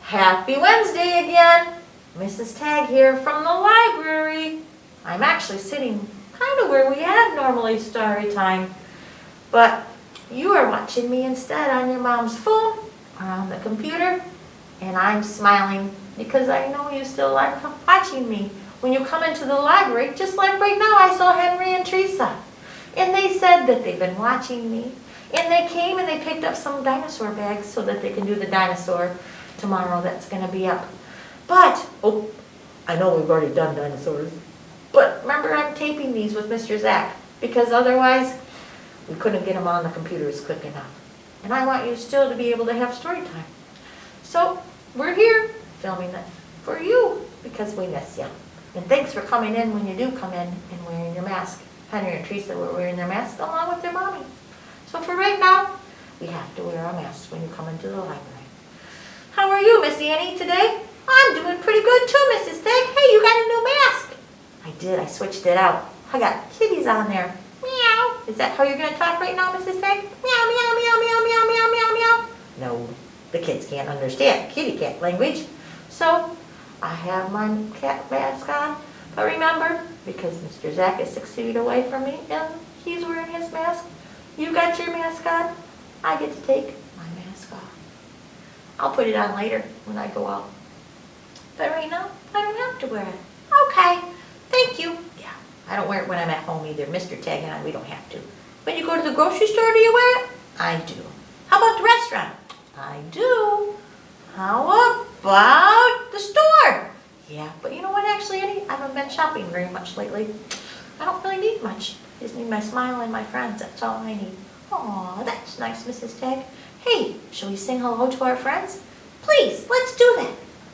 Happy Wednesday again! Mrs. Tagg here from the library. I'm actually sitting kind of where we have normally story time, but you are watching me instead on your mom's phone or on the computer, and I'm smiling because I know you still are watching me. When you come into the library, just like right now, I saw Henry and Teresa, and they said that they've been watching me, and they came and they picked up some dinosaur bags so that they can do the dinosaur tomorrow that's going to be up. But, oh, I know we've already done dinosaurs, but remember I'm taping these with Mr. Zach because otherwise we couldn't get them on the computers quick enough. And I want you still to be able to have story time. So we're here filming it for you because we miss you. And thanks for coming in when you do come in and wearing your mask. Henry and Teresa were wearing their masks along with their mommy. So for right now, we have to wear a mask when you come into the library. How are you, Miss Annie, today? I'm doing pretty good too, Mrs. Tagg. Hey, you got a new mask. I did. I switched it out. I got kitties on there. Meow. Is that how you're going to talk right now, Mrs. Tagg? Meow, meow, meow, meow, meow, meow, meow, meow. No, the kids can't understand kitty cat language. So I have my cat mask on. But remember, because Mr. Zach is 6 feet away from me and he's wearing his mask, you got your mask on. I get to take my mask off. I'll put it on later when I go out. But right now, I don't have to wear it. Okay, thank you. Yeah, I don't wear it when I'm at home either. Mr. Tagg and I, we don't have to. When you go to the grocery store, do you wear it? I do. How about the restaurant? I do. How about the store? Yeah, but you know what, actually, Eddie? I haven't been shopping very much lately. I don't really need much. I just need my smile and my friends. That's all I need. Aw, that's nice, Mrs. Tagg. Hey, shall we sing hello to our friends? Please, let's do that.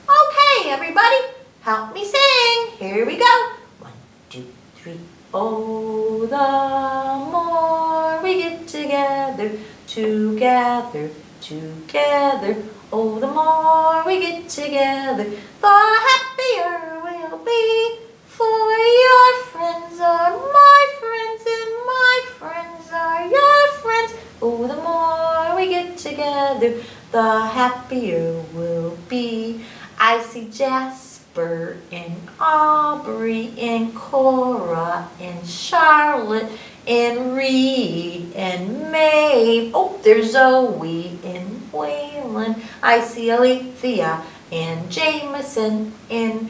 Okay, everybody, help me sing. Here we go. 1, 2, 3. Oh, the more we get together, together, together. Oh, the more we get together, the happier we'll be. For your friends are my friends, and my friends are your friends. Oh, the more we get together, the happier we'll be. I see Jasper and Aubrey and Cora and Charlotte and Reed and Maeve. Oh, there's Zoe and Waylon. I see Alethea and Jameson and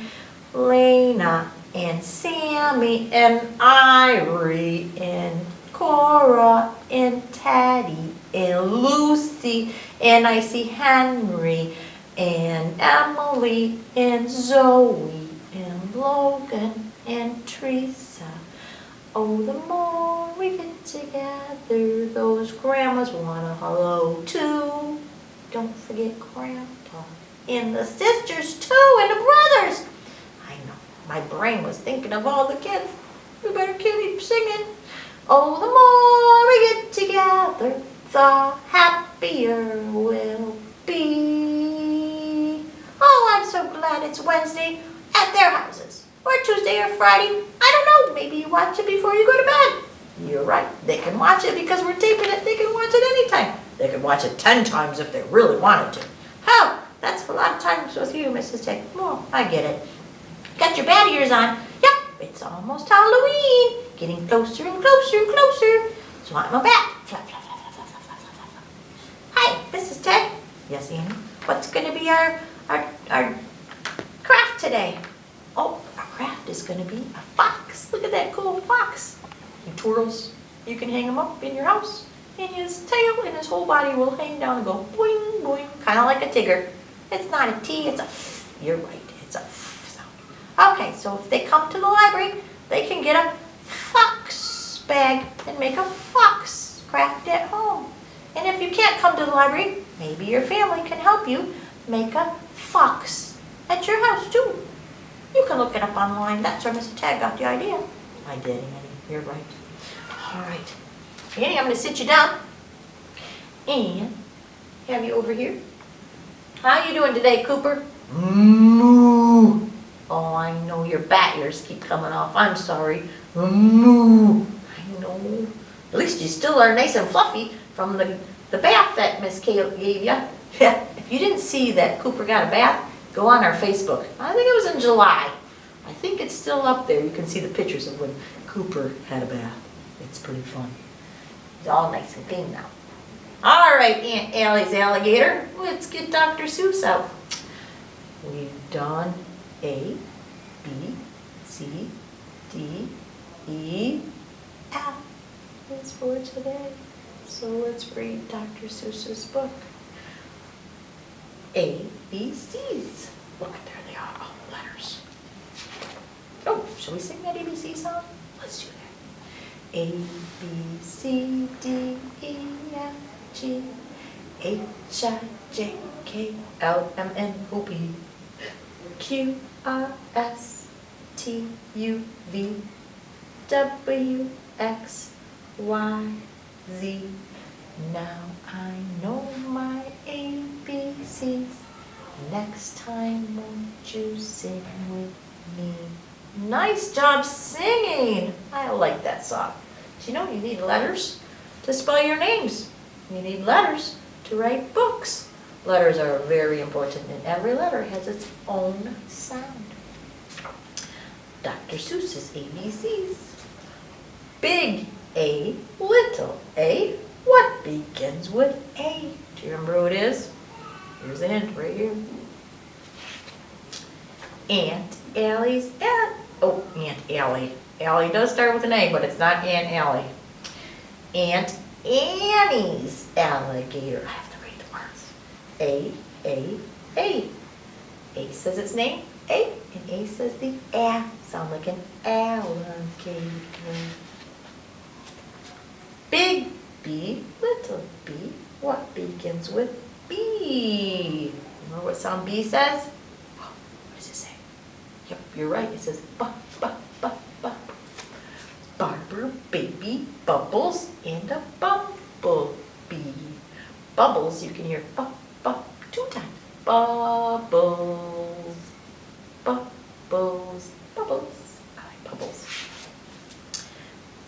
Lena and Sammy and Irie and Cora and Teddy and Lucy, and I see Henry and Emily and Zoe and Logan and Teresa. Oh, the more we get together, those grandmas want a hello too. Don't forget Grandpa and the sisters too and the brothers. I know, my brain was thinking of all the kids. We better keep singing. Oh, the more we get together, the happier we'll be. Oh, I'm so glad it's Wednesday at their houses. Or Tuesday or Friday. I don't know, maybe you watch it before you go to bed. You're right, they can watch it because we're taping it. They can watch it anytime. They can watch it 10 times if they really wanted to. Hell, that's a lot of times with you, Mrs. Tagg. Well, I get it. Got your bat ears on. Yep, it's almost Halloween. Getting closer and closer and closer. So I'm a bat. Flap, flap, flap, flap, flap, flap, flap, flap. Hi, Mrs. Tagg. Yes, Annie? What's going to be our craft today? Oh, our craft is going to be a fox. Look at that cool fox. He twirls. You can hang him up in your house. And his tail and his whole body will hang down and go boing, boing. Kind of like a tigger. It's not a T, it's a F. You're right, it's a F sound. Okay, so if they come to the library, they can get a fox bag and make a fox craft at home. And if you can't come to the library, maybe your family can help you make a fox at your house too. You can look it up online. That's where Mr. Tagg got the idea. I did, Annie. You're right. All right. Annie, I'm going to sit you down and have you over here. How you doing today, Cooper? Moo. Oh, I know your bat ears keep coming off. I'm sorry. Moo. I know. At least you still are nice and fluffy from the bath that Miss Kayla gave you. Yeah, if you didn't see that Cooper got a bath, go on our Facebook. I think it was in July. I think it's still up there. You can see the pictures of when Cooper had a bath. It's pretty fun. He's all nice and clean now. All right, Aunt Allie's alligator. Let's get Dr. Seuss out. We've done A, B, C, D, E, F is for today. So let's read Dr. Seuss's book. A, B, C's. Look, there they are, all the letters. Oh, shall we sing that ABC song? Let's do that. A, B, C, D, E, F, G, H, I, J, K, L, M, N, O, P, Q, R, S, T, U, V, W, X, Y, Z. Now I know my ABCs. Next time won't you sing with me? Nice job singing. I like that song. Do you know you need letters to spell your names? You need letters to write books. Letters are very important, and every letter has its own sound. Dr. Seuss's ABCs. Big A, little a. What begins with A? Do you remember who it is? Here's a hint right here. Aunt Allie's Aunt Allie. Allie does start with an A, but it's not Aunt Allie. Aunt Annie's alligator. I have to read the words. A. A says its name, A, and A says the A. Sound like an alligator. Big B, little b. What begins with B? Remember what sound B says? Oh, what does it say? Yep, you're right. It says ba, ba, ba, ba. Barber, baby, bubbles, and a bumblebee. Bubbles, you can hear ba, ba, 2 times. Bubbles, bubbles, bubbles. I like bubbles.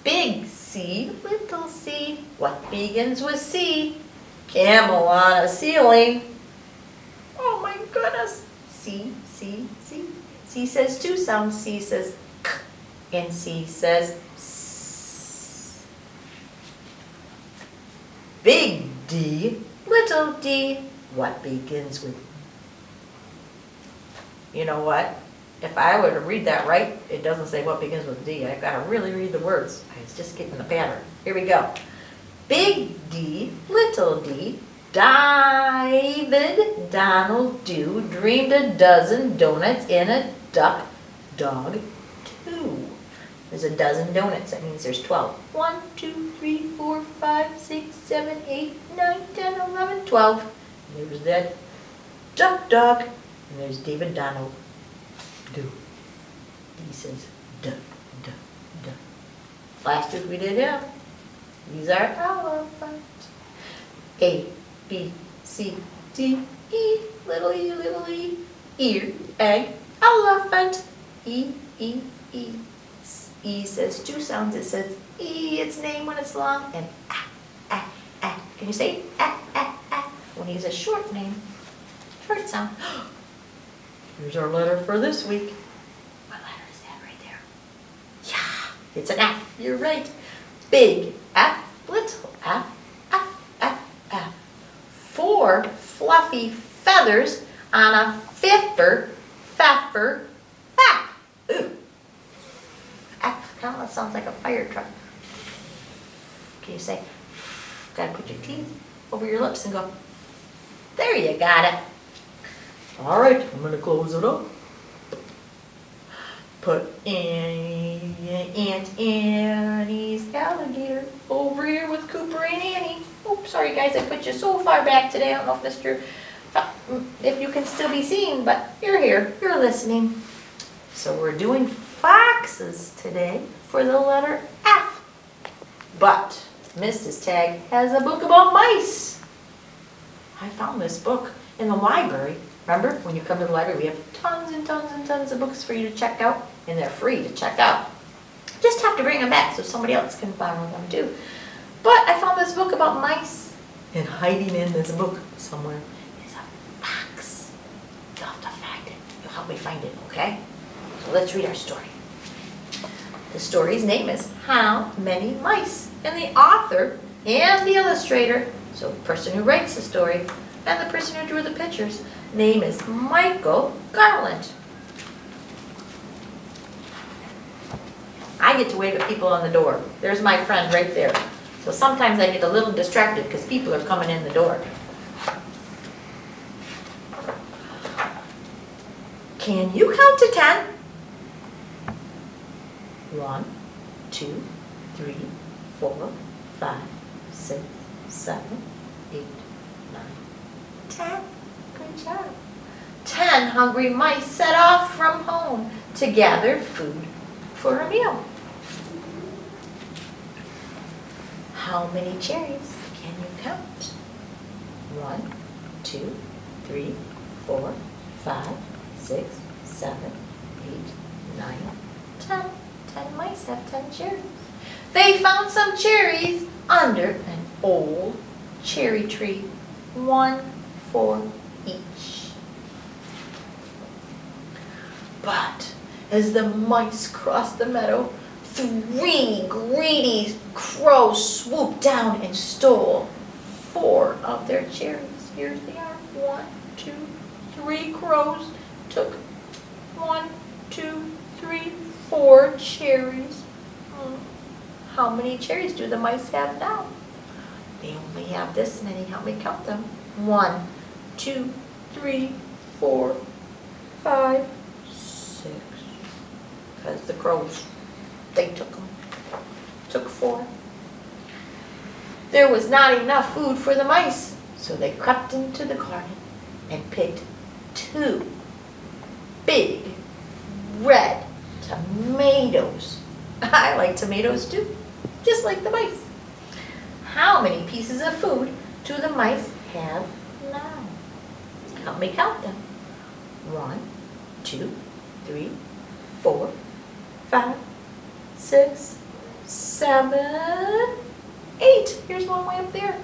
Big C, little c. What begins with C? Camel on a ceiling. Oh my goodness. C, C, C. C says 2 sounds. C says k, and C says s. Big D, little d. What begins with? You know what? If I were to read that right, it doesn't say what begins with D. I've got to really read the words. It's just getting the pattern. Here we go. Big D, little d. David, Donald, do, dreamed a dozen donuts in a duck, dog, 2. There's a dozen donuts. That means there's 12. 1, 2, 3, 4, 5, 6, 7, 8, 9, 10, 11, 12. And there's that duck, dog. And there's David, Donald, do. He says duh, duh, duh. Last week we did him. These are elephants. A, B, C, D, E, little e, ear, egg, elephant. E, E, E. E says 2 sounds. It says E, its name when it's long, and ah, ah, ah. Can you say ah, ah, ah? When he's a short name, short sound. Here's our letter for this week. What letter is that right there? Yeah, it's an F. You're right. Big F, little f, F, F, F. 4 fluffy feathers on a fiffer, faff. Ooh. F kind of sounds like a fire truck. Can you say, gotta put your teeth over your lips and go, there you got it. All right, I'm going to close it up. Put Aunt Annie's alligator over here with Cooper and Annie. Oops, sorry guys, I put you so far back today. I don't know if you can still be seen, but you're here, you're listening. So we're doing foxes today for the letter F. But Mrs. Tagg has a book about mice. I found this book in the library. Remember, when you come to the library, we have tons and tons and tons of books for you to check out, and they're free to check out. Just have to bring them back so somebody else can borrow them too. But I found this book about mice, and hiding in this book somewhere help me find it, okay? So let's read our story. The story's name is How Many Mice? And the author and the illustrator, so the person who writes the story and the person who drew the pictures, name is Michael Garland. I get to wave at people on the door. There's my friend right there. So sometimes I get a little distracted because people are coming in the door. Can you count to 10? 1, 2, 3, 4, 5, 6, 7, 8, 9, 10. Good job. 10 hungry mice set off from home to gather food for a meal. How many cherries can you count? 1, 2, 3, 4, 5, 6, 7, 8, 9, 10. 10 mice have 10 cherries. They found some cherries under an old cherry tree, 1 for each. But as the mice crossed the meadow, 3 greedy crows swooped down and stole 4 of their cherries. Here they are. 1, 2, 3 crows took 1, 2, 3, 4 cherries. How many cherries do the mice have now? They only have this many. Help me count them. 1, 2, 3, 4, 5, 6. Because the crows, they took them. Took 4. There was not enough food for the mice, so they crept into the garden and picked 2 big red tomatoes. I like tomatoes too, just like the mice. How many pieces of food do the mice have now? Help me count them. 1, 2, 3, 4, 5, 6, 7, 8. Here's one way up there.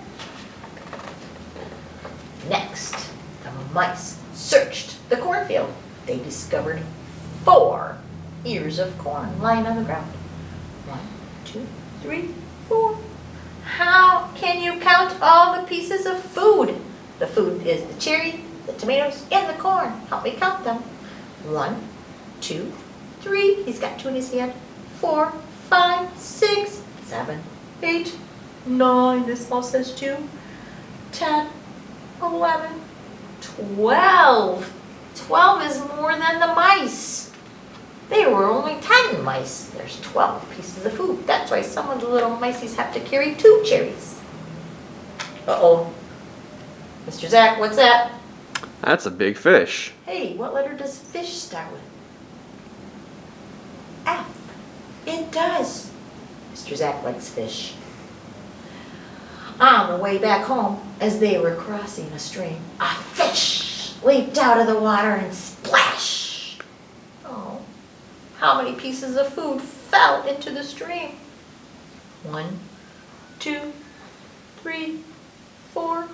Next, the mice searched the cornfield. They discovered 4 ears of corn lying on the ground. 1, 2, 3, 4. How can you count all the pieces of food? The food is the cherry, the tomatoes, and the corn. Help me count them. 1, 2, 3. He's got 2 in his hand. 4, 5, 6, 7, 8, 9. This mouse has 2. 10, 11, 12. 12 is more than the mice. There were only 10 mice. There's 12 pieces of food. That's why some of the little mices have to carry 2 cherries. Uh-oh. Mr. Zach, what's that? That's a big fish. Hey, what letter does fish start with? F. It does. Mr. Zach likes fish. On the way back home, as they were crossing a stream, a fish leaped out of the water and splash. Oh, how many pieces of food fell into the stream? 1, 2, 3, 4,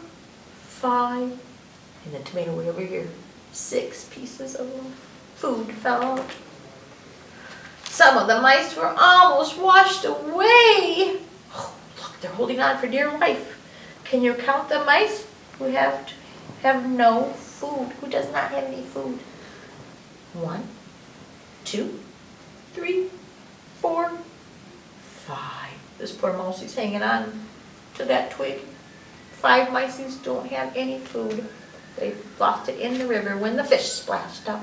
5. And the tomato way over here. 6 pieces of food fell out. Some of the mice were almost washed away. Oh, look, they're holding on for dear life. Can you count the mice who have no food? Who does not have any food? 1, 2, 3, 4, 5. This poor mouse is hanging on to that twig. 5 mice don't have any food. They lost it in the river when the fish splashed up.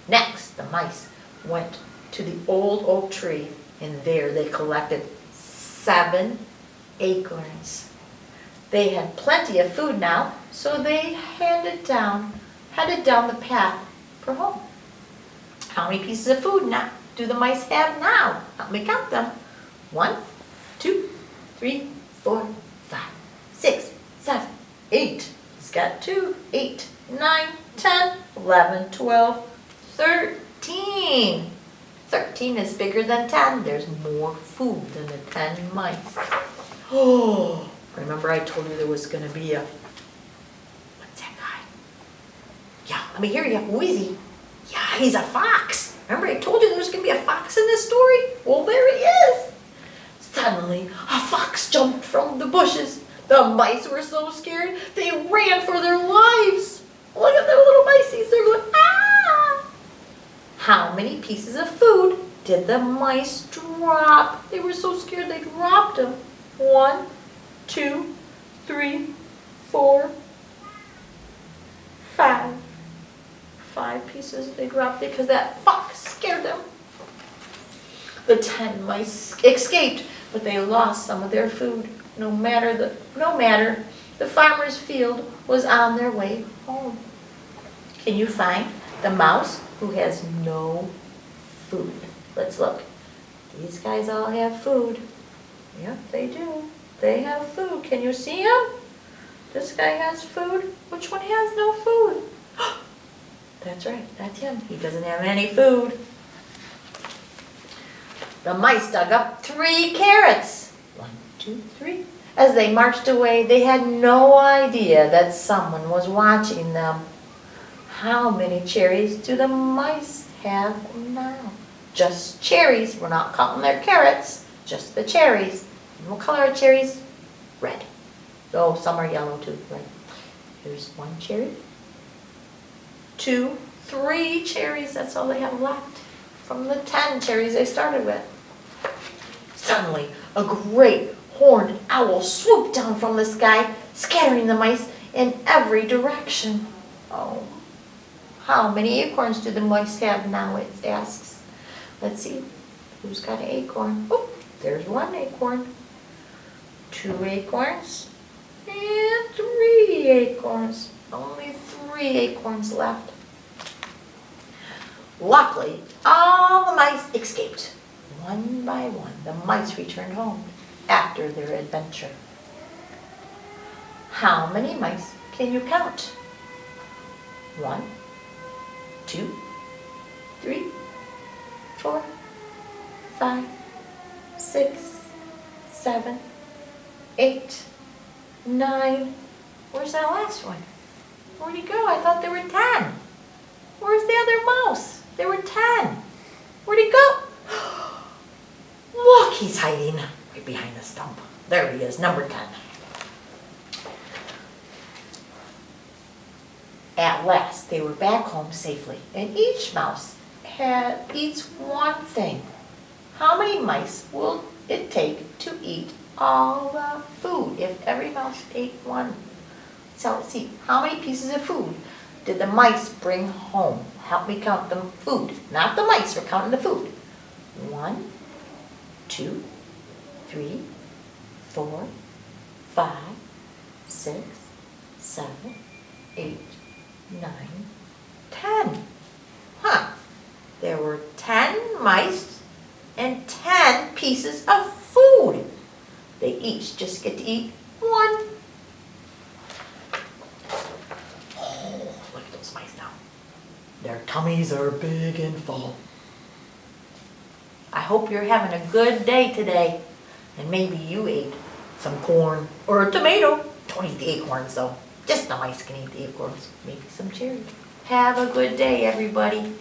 Next, the mice went to the old oak tree, and there they collected 7 acorns. They had plenty of food now, so they headed down the path for home. How many pieces of food now do the mice have now? Help me count them. 1, 2, 3, 4, 5, 6, 7, 8. He's got 2, 8, 9, 10, 11, 12, 13. 13 is bigger than 10. There's more food than the 10 mice. Oh, remember I told you there was going to be a, what's that guy? Yeah, let me hear you. Wheezy. He's a fox. Remember I told you there was going to be a fox in this story? Well, there he is. Suddenly, a fox jumped from the bushes. The mice were so scared, they ran for their lives. Look at their little miceys. They're going, ah! How many pieces of food did the mice drop? They were so scared they dropped them. 1, 2, 3, 4, 5. 5 pieces they dropped because that fox scared them. The 10 mice escaped, but they lost some of their food. No matter, the farmer's field was on their way home. Can you find the mouse who has no food? Let's look. These guys all have food. Yep, they do. They have food. Can you see him? This guy has food. Which one has no food? That's right, that's him. He doesn't have any food. The mice dug up 3 carrots. 1, 2, 3. As they marched away, they had no idea that someone was watching them. How many cherries do the mice have now? Just cherries. We're not counting their carrots. Just the cherries. And what color are cherries? Red. Oh, some are yellow too. Red. Here's 1 cherry. 2, 3 cherries. That's all they have left from the 10 cherries they started with. Suddenly, a great horned owl swooped down from the sky, scattering the mice in every direction. Oh, how many acorns do the mice have now, it asks. Let's see, who's got an acorn? Oh, there's 1 acorn. 2 acorns, and 3 acorns. Only 3 acorns left. Luckily, all the mice escaped. One by one, the mice returned home after their adventure. How many mice can you count? 1, 2, 3, 4, 5, 6, 7, 8, 9. Where's that last one? Where'd he go? I thought there were 10. Where's the other mouse? There were 10. Where'd he go? Look, he's hiding right behind the stump. There he is, number 10. At last, they were back home safely, and each mouse eats 1 thing. How many mice will it take to eat all the food if every mouse ate 1? So let's see, how many pieces of food did the mice bring home? Help me count the food, not the mice, we're counting the food. 1, 2, 3, 4, 5, 6, 7, 8, 9, 10. Huh. There were 10 mice and 10 pieces of food. They each just get to eat 1. Oh, look at those mice now. Their tummies are big and full. I hope you're having a good day today. And maybe you ate some corn or a tomato. Don't eat the acorns though. Just the mice can eat the acorns. Maybe some cherries. Have a good day, everybody.